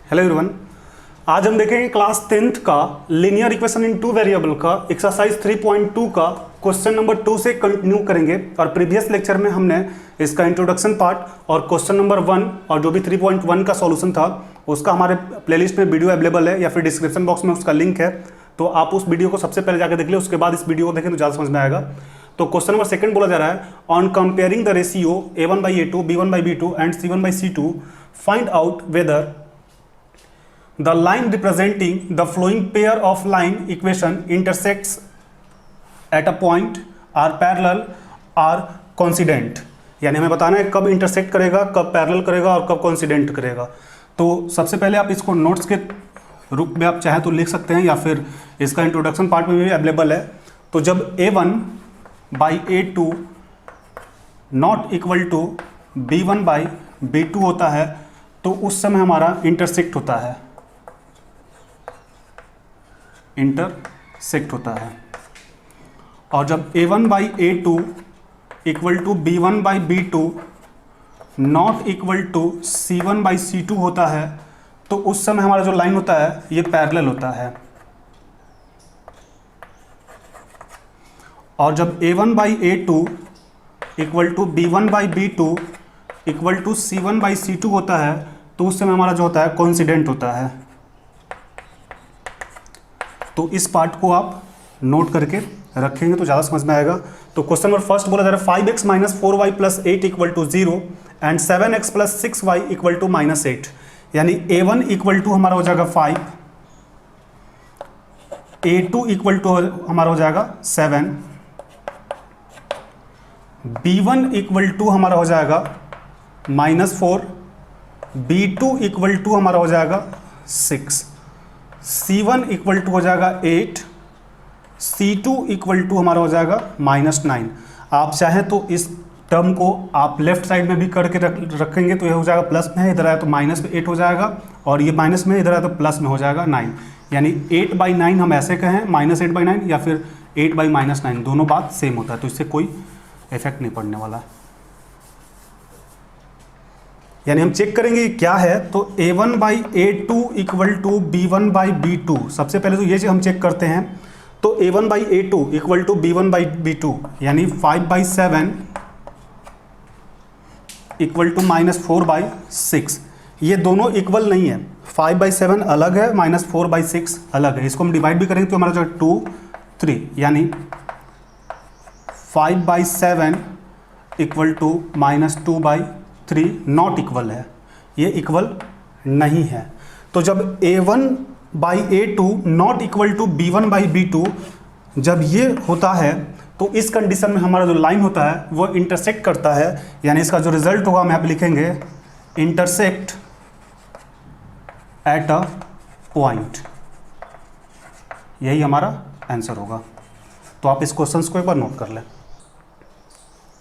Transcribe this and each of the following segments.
Hello everyone, आज हम देखेंगे क्लास 10th का linear equation in two variable का एक्सरसाइज 3.2 का क्वेश्चन नंबर 2 से कंटिन्यू करेंगे। और प्रीवियस लेक्चर में हमने इसका इंट्रोडक्शन पार्ट और क्वेश्चन नंबर 1 और जो भी 3.1 का सॉल्यूशन था उसका हमारे प्लेलिस्ट में वीडियो अवेलेबल है या फिर डिस्क्रिप्शन बॉक्स में उसका लिंक है, तो आप उस वीडियो को सबसे पहले जाकर देख लें, उसके बाद इस वीडियो को देखें तो ज़्यादा समझ में आएगा। तो क्वेश्चन नंबर 2 बोला जा रहा है, on comparing the ratio a1/a2 b1/b2 and c1/c2 find out weather the line representing the flowing pair of line equation intersects at a point, are parallel, are coincident। यानी हमें बताना है कब इंटरसेक्ट करेगा, कब पैरेलल करेगा और कब कोइंसिडेंट करेगा। तो सबसे पहले आप इसको नोट्स के रूप में आप चाहे तो लिख सकते हैं या फिर इसका इंट्रोडक्शन पार्ट में भी अवेलेबल है। तो जब a1/a2 not equal to b1/b2 होता है तो उस समय हमारा इंटरसेक्ट होता है, इंटरसेक्ट होता है। और जब a1/a2 equal to b1/b2 not equal to c1/c2 होता है तो उस समय हमारा जो लाइन होता है ये पैरेलल होता है। और जब a1/a2 equal to b1/b2 equal to c1/c2 होता है तो उस समय हमारा जो होता है कोइंसिडेंट होता है। तो इस पार्ट को आप नोट करके रखेंगे तो ज़्यादा समझ में आएगा। तो क्वेश्चन नंबर फर्स्ट बोला जा रहा है 5x - 4y + 8 equal to 0 and 7x + 6y equal to -8। यानी a1 इक्वल टू हमारा हो जाएगा 5, a2 इक्वल टू हमारा हो जाएगा 7, b1 इक्वल टू हमारा हो जाएगा -4, b2 इक्वल टू हमारा हो जाएगा 6, c1 इक्वल टू हो जाएगा 8, c2 इक्वल टू हमारा हो जाएगा -9। आप चाहें तो इस टर्म को आप लेफ्ट साइड में भी करके रखेंगे तो यह हो जाएगा प्लस में है, इधर आया तो माइनस में 8 हो जाएगा, और ये माइनस में इधर आया तो प्लस में हो जाएगा 9। यानी 8/9 हम ऐसे कहें -8/9 या फिर 8/-9, दोनों बात सेम होता है, तो इससे कोई इफेक्ट नहीं पड़ने वाला। यानी हम चेक करेंगे क्या है। तो a1/a2 इक्वल टू b1/b2, सबसे पहले तो ये चीज हम चेक करते हैं। तो a1/a2 इक्वल टू b1/b2 यानी 5/7 इक्वल टू -4/6, ये दोनों इक्वल नहीं है। 5/7 अलग है, -4/6 अलग है। इसको हम डिवाइड भी करेंगे तो हमारा जो 2, 3, यानी 5/7 इक्वल टू -2/3 नॉट इक्वल है, ये इक्वल नहीं है। तो जब a1/a2 not equal to b1/b2 जब ये होता है तो इस कंडीशन में हमारा जो लाइन होता है वो इंटरसेक्ट करता है। यानी इसका जो रिजल्ट होगा हम यहाँ पे लिखेंगे इंटरसेक्ट एट अ पॉइंट, यही हमारा आंसर होगा। तो आप इस क्वेश्चन को एक बार नोट कर लें।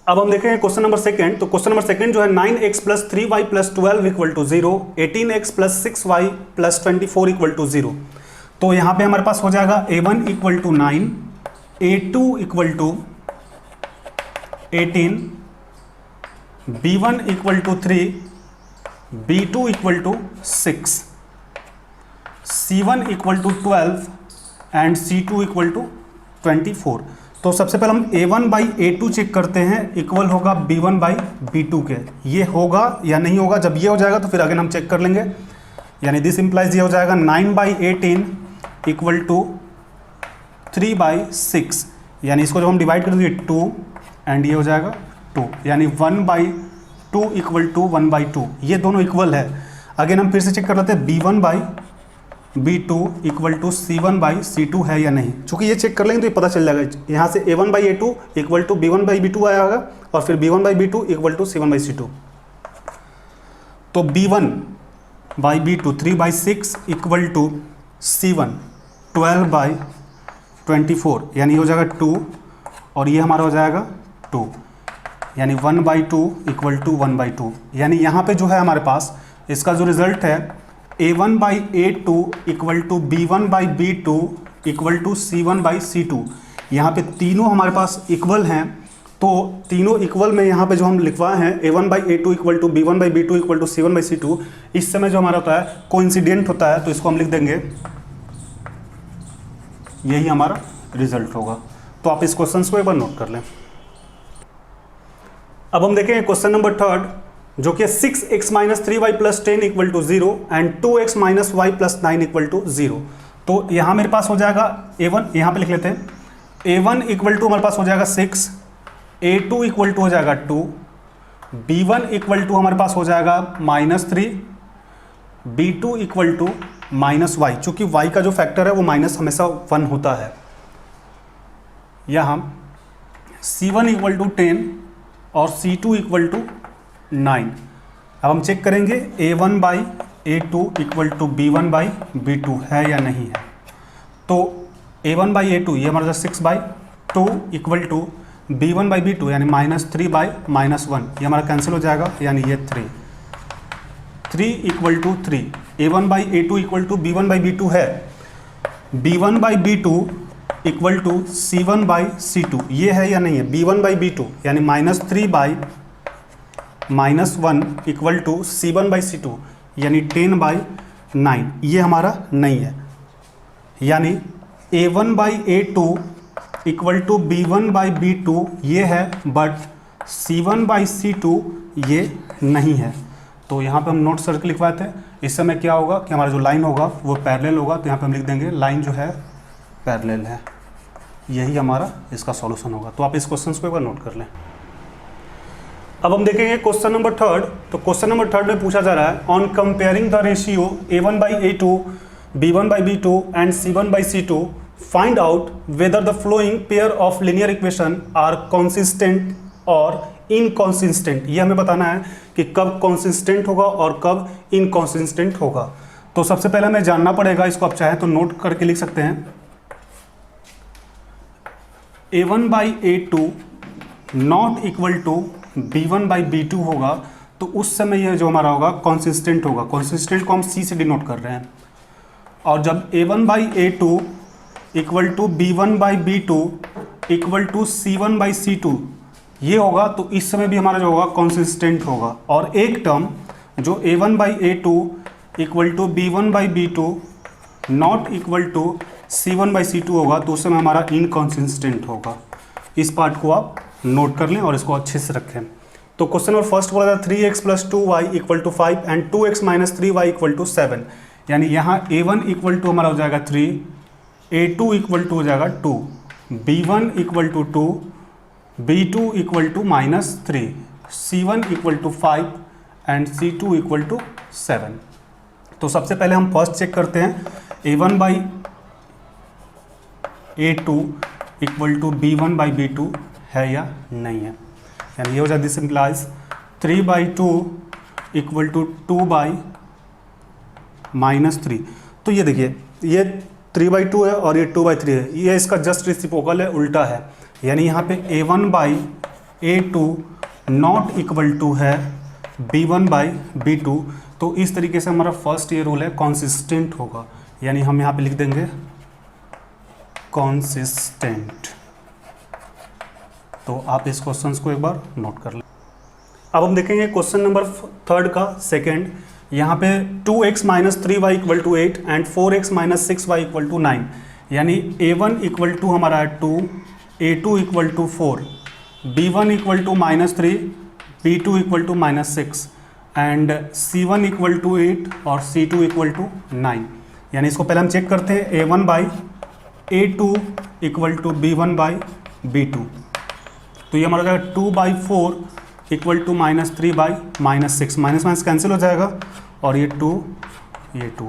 अब हम देखेंगे क्वेश्चन नंबर 2। तो क्वेश्चन नंबर 2 जो है 9x + 3y + 12 equal to 0, 18x + 6y + 24 equal to 0। तो यहाँ पे हमारे पास हो जाएगा a1 equal to 9, a2 equal to 18, b1 equal to 3, b2 equal to 6, c1 equal to 12 and c2 equal to 24। तो सबसे पहले हम a1/a2 चेक करते हैं, इक्वल होगा b1/b2 के। ये होगा या नहीं होगा, जब ये हो जाएगा तो फिर अगेन हम चेक कर लेंगे। यानी दिस इंप्लाइज ये हो जाएगा 9/18 इक्वल टू 3/6, यानी इसको जब हम डिवाइड करेंगे 2 एंड ये हो जाएगा 2, यानी 1/2 इक्वल टू 1/2, ये दोनों इक्वल है। अगेन हम फिर से चेक कर लेते हैं b1/b2 इक्वल टू c1/c2 है या नहीं। चूंकि ये चेक कर लेंगे तो ये पता चल जाएगा। यहाँ से a1/a2 इक्वल टू b1/b2 आया होगा और फिर b1/b2 इक्वल टू c1/c2। तो b1/b2 3/6 इक्वल टू c1 12/24, यानी हो जाएगा 2 और ये हमारा हो जाएगा 2, यानी 1/2 इक्वल टू 1/2। यानी यहाँ पे जो है हमारे पास इसका जो रिजल्ट है a1/a2 equal to b1/b2 equal to c1/c2, यहाँ पे तीनों हमारे पास इक्वल हैं। तो तीनों इक्वल में यहाँ पे जो हम लिखवाए हैं a1/a2 equal to b1/b2 equal to c1/c2, इस समय जो हमारा होता है कोइंसिडेंट होता है, तो इसको हम लिख देंगे, यही हमारा रिजल्ट होगा। तो आप इस क्वेश्चन को एक बार नोट कर लें। अब हम देखेंगे क्वेश्चन नंबर 3 जो कि 6x - 3y + 10 equal to 0 and 2x - y + 9 equal to 0। तो यहाँ मेरे पास हो जाएगा a1, यहाँ पे लिख लेते हैं, a1 इक्वल टू हमारे पास हो जाएगा 6, a2 इक्वल टू हो जाएगा 2, b1 इक्वल टू हमारे पास हो जाएगा -3, b2 इक्वल टू -y, चूंकि y का जो फैक्टर है वो माइनस हमेशा 1 होता है। यहाँ c1 इक्वल टू 10 और c2 इक्वल टू 9। अब हम चेक करेंगे a1/a2 इक्वल टू b1/b2 है या नहीं है। तो a1/a2 ये हमारा 6/2 इक्वल टू b1/b2 यानी -3/-1, ये हमारा कैंसिल हो जाएगा, यानी ये 3 equal to 3। a1/a2 equal to b1/b2 है, b1/b2 इक्वल टू c1/c2 ये है या नहीं है, b1/b2 यानी -3/-1 इक्वल टू c1/c2 यानी 10/9, ये हमारा नहीं है। यानी a1/a2 इक्वल टू b1/b2 ये है, बट c1/c2 ये नहीं है। तो यहाँ पे हम नोट सर्कल लिखवाते हैं। इस समय क्या होगा कि हमारा जो लाइन होगा वो पैरेलल होगा, तो यहाँ पे हम लिख देंगे लाइन जो है पैरेलल है, यही हमारा इसका सॉल्यूशन होगा। तो आप इस क्वेश्चन को एक बार नोट कर लें। अब हम देखेंगे क्वेश्चन नंबर 3। तो क्वेश्चन नंबर 3 में पूछा जा रहा है on comparing the ratio a1/a2, b1/b2 and c1/c2 find out whether the following pair of linear equation are consistent और इनकंसिस्टेंट। ये हमें बताना है कि कब कंसिस्टेंट होगा और कब इनकंसिस्टेंट होगा। तो सबसे पहले हमें जानना पड़ेगा, इसको आप चाहें तो नोट करके लिख सकते हैं, a1/a2 not equal to b1/b2 होगा, तो उस समय यह जो हमारा होगा कंसिस्टेंट होगा। कंसिस्टेंट को हम C से डिनोट कर रहे हैं। और जब a1/a2 equal to b1/b2 equal to c1/c2 ये होगा, तो इस समय भी हमारा जो होगा कंसिस्टेंट होगा। और एक टर्म जो a1/a2 equal to b1/b2 not equal to c1/c2 होगा, तो उस समय हमारा इनकंसिस्टेंट होगा। इस पार्ट को आप नोट कर लें और इसको अच्छे से रखें। तो क्वेश्चन नंबर फर्स्ट बोला था 3x + 2y equal to 5 and 2x - 3y equal to 7। यानी यहाँ a1 इक्वल टू हमारा हो जाएगा 3, a2 इक्वल टू हो जाएगा 2, b1 equal to 2, b2 equal to -3, c1 equal to 5 and c2 equal to 7। तो सबसे पहले हम फर्स्ट चेक करते हैं a1/a2 इक्वल टू b1/b2 है या नहीं है। यानी ये हो जाए दिस इम्प्लाइज 3/2 इक्वल टू 2/-3। तो ये देखिए ये 3/2 है और ये 2/3 है, ये इसका जस्ट रेसिप्रोकल है, उल्टा है। यानी यहाँ पे a1/a2 नॉट इक्वल टू है b1/b2। तो इस तरीके से हमारा फर्स्ट ये रूल है कॉन्सिस्टेंट होगा, यानी हम यहाँ पे लिख देंगे कॉन्सिस्टेंट। तो आप इस क्वेश्चन को एक बार नोट कर लें। अब हम देखेंगे क्वेश्चन नंबर 3 का सेकंड। यहाँ पे 2x - 3y equal to 8 and 4x - 6y equal to 9। यानी a1 इक्वल टू हमारा है 2, a2 equal to 4, b1 equal to -3, b2 equal to -6 and c1 equal to 8 और c2 इक्वल टू 9। यानी इसको पहले हम चेक करते हैं a1/a2 इक्वल टू b1/b2। तो ये हमारा हो जाएगा 2/4 इक्वल टू -3/-6, माइनस कैंसिल हो जाएगा और ये 2 ये 2,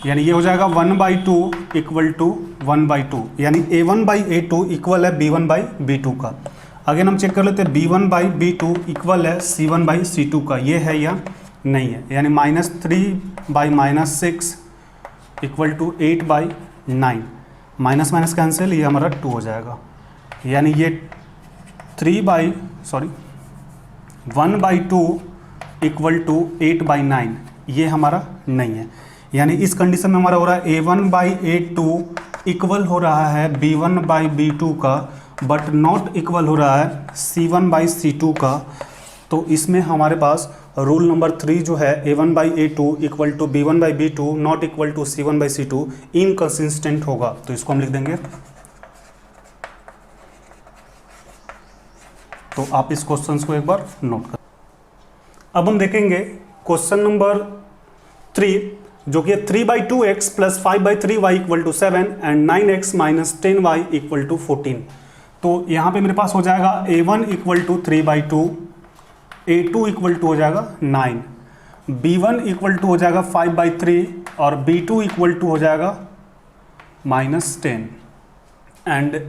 यानी ये हो जाएगा 1/2 इक्वल टू 1/2। यानी a1/a2 इक्वल है b1/b2 का। अगेन हम चेक कर लेते हैं b1/b2 इक्वल है c1/c2 का, ये है या नहीं है। यानी -3/-6 इक्वल टू 8/9, माइनस कैंसिल, ये हमारा 2 हो जाएगा। यानी ये 1/2 इक्वल टू 8/9 ये हमारा नहीं है। यानी इस कंडीशन में हमारा हो रहा है a1/a2 इक्वल हो रहा है b1/b2 का, बट नॉट इक्वल हो रहा है C1/C2 का, तो इसमें हमारे पास रूल नंबर 3 जो है A1/A2 equal to B1/B2 not equal to C1/C2 inconsistent होगा। तो इसको हम लिख देंगे। तो आप इस क्वेश्चन को एक बार नोट कर। अब हम देखेंगे क्वेश्चन नंबर 3 जो कि 3/2x plus 5/3y equal to 7 and 9x minus 10y equal to 14। तो यहाँ पे मेरे पास हो जाएगा A1 equal to 3/2, A2 equal to हो जाएगा 9, B1 इक्वल टू हो जाएगा 5/3 और B2 इक्वल टू हो जाएगा -10 and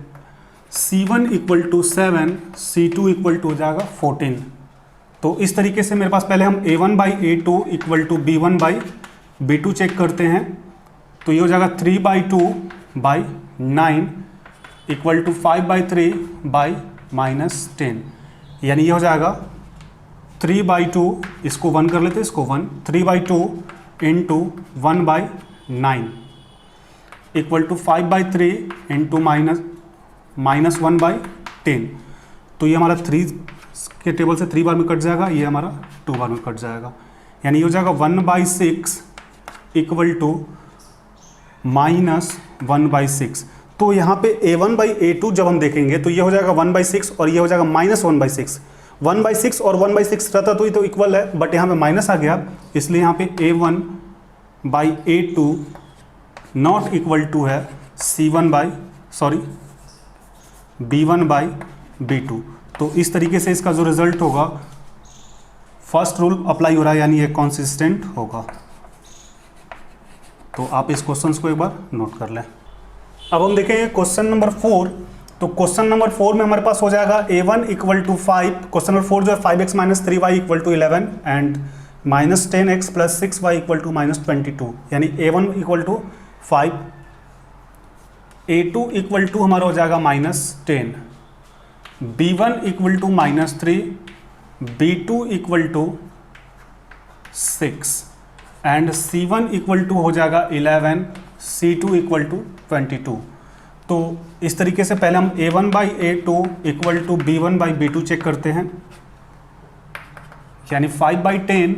C1 equal to 7, C2 equal to हो जाएगा 14। तो इस तरीके से मेरे पास पहले हम A1/A2 equal to B1/B2 check करते हैं। तो ये हो जाएगा 3/2/9 इक्वल टू 5/3/-10, यानी ये हो जाएगा 3/2, इसको 1 कर लेते हैं, इसको 1, 3/2 इंटू 1/9 इक्वल टू 5/3 इंटू -1/10। तो ये हमारा 3 के टेबल से 3 बार में कट जाएगा, ये हमारा 2 बार में कट जाएगा, यानी ये हो जाएगा 1/6 इक्वल टू -1/6। तो यहाँ पे A1/A2 जब हम देखेंगे तो ये हो जाएगा 1/6 और ये हो जाएगा -1/6। 1/6 और 1/6 रहता तो ये तो इक्वल है, बट यहाँ पे माइनस आ गया, इसलिए यहाँ पे A1/A2 नॉट इक्वल टू है B1/B2। तो इस तरीके से इसका जो रिजल्ट होगा, फर्स्ट रूल अप्लाई हो रहा है, यानी ये कॉन्सिस्टेंट होगा। तो आप इस क्वेश्चन को एक बार नोट कर लें। अब हम देखेंगे क्वेश्चन नंबर 4। तो क्वेश्चन नंबर 4 में हमारे पास हो जाएगा A1 equal to 5, question number 4 जो है 5x minus 3y equal to 11 and -10x plus 6y equal to -22, यानी A1 equal to 5, A2 equal to हमारा हो जाएगा -10, B1 equal to -3, B2 equal to 6 and C1 equal to हो जाएगा 11, C2 equal to 22। तो इस तरीके से पहले हम A1/A2 equal to B1/B2 check करते हैं, यानी 5/10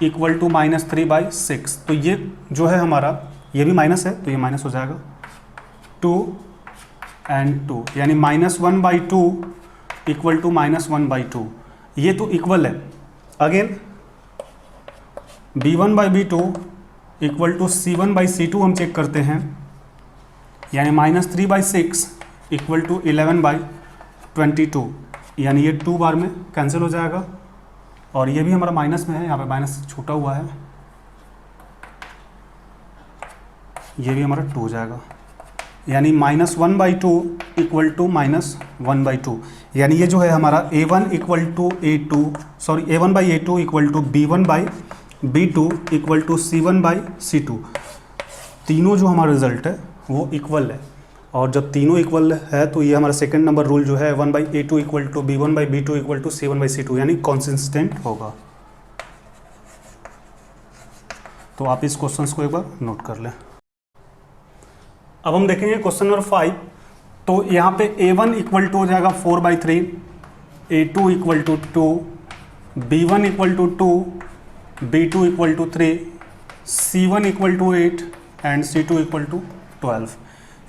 इक्वल टू -3/6। तो ये जो है हमारा, ये भी माइनस है तो ये माइनस हो जाएगा 2 एंड 2, यानी -1/2 इक्वल टू -1/2, ये तो इक्वल है। Again B1/B2 equal to C1/C2 हम चेक करते हैं, यानी -3/6 इक्वल टू 11/22, यानी ये 2 बार में कैंसिल हो जाएगा और ये भी हमारा माइनस में है, यहाँ पे माइनस छूटा हुआ है, ये भी हमारा 2 हो जाएगा, यानी -1/2 इक्वल टू -1/2, यानी ये जो है हमारा A1 equal to A1/A2 equal to B1/B2 equal to C1/C2, तीनों जो हमारा रिजल्ट है वो इक्वल है। और जब तीनों इक्वल है तो ये हमारा सेकंड नंबर रूल जो है 1/A2 equal to B1/B2 equal to C1/C2, यानी कंसिस्टेंट होगा। तो आप इस क्वेश्चन को एक बार नोट कर लें। अब हम देखेंगे क्वेश्चन नंबर 5। तो यहाँ पे A1 इक्वल टू हो जाएगा 4/3, A2 equal to 2, B1 equal to 2, B2 equal to 3, C1 equal to 8 and C2 equal to 12।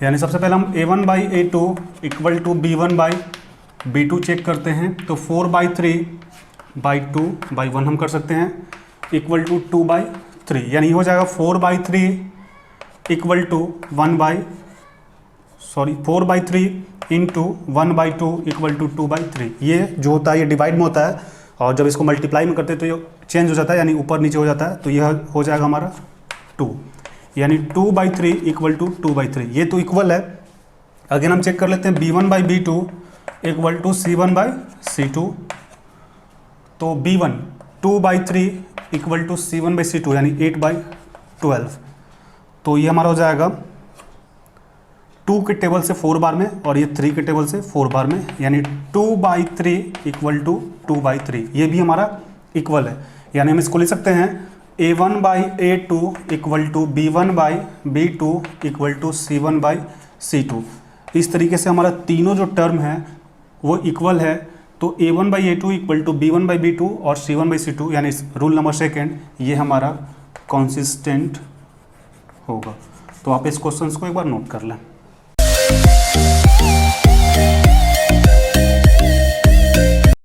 यानी सबसे पहले हम A1/A2 equal to B1/B2 check करते हैं। तो 4/3/2/1 हम कर सकते हैं इक्वल टू 2/3, यानी हो जाएगा 4/3 equal to 4/3 into 1/2 equal to 2/3। ये जो होता है ये डिवाइड में होता है, और जब इसको मल्टीप्लाई में करते हैं तो ये चेंज हो जाता है, यानी ऊपर नीचे हो जाता है। तो यह हो जाएगा हमारा 2, यानी 2/3 इक्वल टू 2/3, ये तो इक्वल है। अगेन हम चेक कर लेते हैं B1/B2 इक्वल टू C1/C2। तो B1 2/3 इक्वल टू C1/C2, यानी 8/12। तो ये हमारा हो जाएगा 2 के टेबल से 4 बार में और ये 3 के टेबल से 4 बार में, यानी 2/3 इक्वल टू 2/3, ये भी हमारा इक्वल है। यानी हम इसको लिख सकते हैं A1/A2 equal to B1/B2 equal to C1/C2। इस तरीके से हमारा तीनों जो टर्म है वो इक्वल है, तो A1/A2 इक्वल टू B1/B2 और C1/C2 यानी रूल नंबर सेकेंड ये हमारा कॉन्सिस्टेंट होगा। तो आप इस क्वेश्चन को एक बार नोट कर लें।